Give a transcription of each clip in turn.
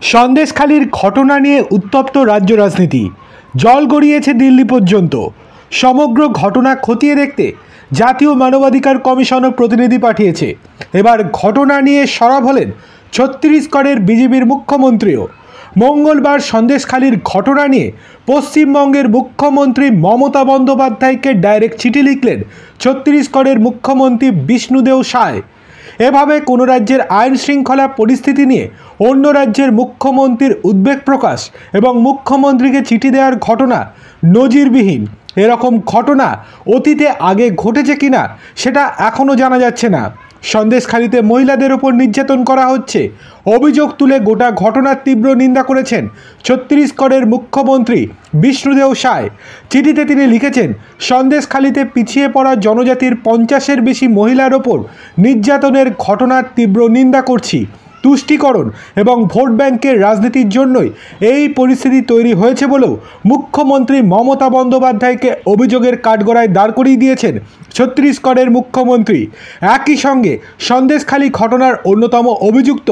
সন্দেশখালির ঘটনা নিয়ে উত্তপ্ত রাজ্য রাজনীতি। জল গড়িয়েছে দিল্লি পর্যন্ত। সমগ্র ঘটনা খতিয়ে দেখতে জাতীয় মানবাধিকার কমিশনও প্রতিনিধি পাঠিয়েছে। এবার ঘটনা নিয়ে সরব হলেন ছত্তিশগড়ের বিজেপির মুখ্যমন্ত্রীও। মঙ্গলবার সন্দেশখালির ঘটনা নিয়ে পশ্চিমবঙ্গের মুখ্যমন্ত্রী মমতা বন্দ্যোপাধ্যায়কে ডাইরেক্ট চিঠি লিখলেন ছত্তিশগড়ের মুখ্যমন্ত্রী বিষ্ণুদেও সায়। এভাবে কোনো রাজ্যের আইন শৃঙ্খলা পরিস্থিতি নিয়ে অন্য রাজ্যের মুখ্যমন্ত্রীর উদ্বেগ প্রকাশ এবং মুখ্যমন্ত্রীকে চিঠি দেওয়ার ঘটনা নজিরবিহীন। এরকম ঘটনা অতীতে আগে ঘটেছে কিনা সেটা এখনও জানা যাচ্ছে না। সন্দেশখালিতে মহিলাদের ওপর নির্যাতন করা হচ্ছে অভিযোগ তুলে গোটা ঘটনার তীব্র নিন্দা করেছেন ছত্তিশগড়ের মুখ্যমন্ত্রী বিষ্ণুদেও সায়। চিঠিতে তিনি লিখেছেন, সন্দেশখালিতে পিছিয়ে পড়া জনজাতির 50-এর বেশি মহিলার ওপর নির্যাতনের ঘটনার তীব্র নিন্দা করছি। তুষ্টিকরণ এবং ভোট ব্যাংকের রাজনীতির জন্যই এই পরিস্থিতি তৈরি হয়েছে বলেও মুখ্যমন্ত্রী মমতা বন্দ্যোপাধ্যায়কে অভিযোগের কাঠগড়ায় দাঁড় করিয়ে দিয়েছেন ছত্তিশগড়ের মুখ্যমন্ত্রী। একই সঙ্গে সন্দেশখালি ঘটনার অন্যতম অভিযুক্ত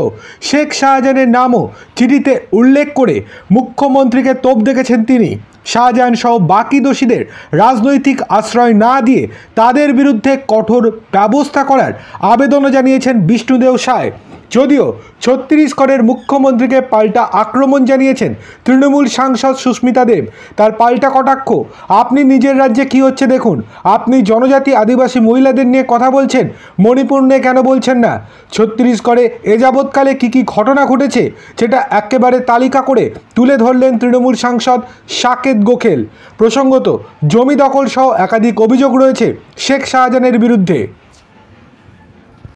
শেখ শাহজাহানের নামও চিঠিতে উল্লেখ করে মুখ্যমন্ত্রীকে তোপ দেখেছেন তিনি। শাহজাহান সহ বাকি দোষীদের রাজনৈতিক আশ্রয় না দিয়ে তাদের বিরুদ্ধে কঠোর ব্যবস্থা করার আবেদনও জানিয়েছেন বিষ্ণুদেও সায়। যদিও ছত্তিশগড়ের মুখ্যমন্ত্রীকে পাল্টা আক্রমণ জানিয়েছেন তৃণমূল সাংসদ সুস্মিতা দেব। তার পাল্টা কটাক্ষ, আপনি নিজের রাজ্যে কি হচ্ছে দেখুন, আপনি জনজাতি আদিবাসী মহিলাদের নিয়ে কথা বলছেন, মণিপুর নিয়ে কেন বলছেন না? ছত্তিশগড়ে এ যাবৎকালে কী কী ঘটনা ঘটেছে সেটা একেবারে তালিকা করে তুলে ধরলেন তৃণমূল সাংসদ সাকেত গোখেল। প্রসঙ্গত, জমি দখল সহ একাধিক অভিযোগ রয়েছে শেখ শাহজাহানের বিরুদ্ধে।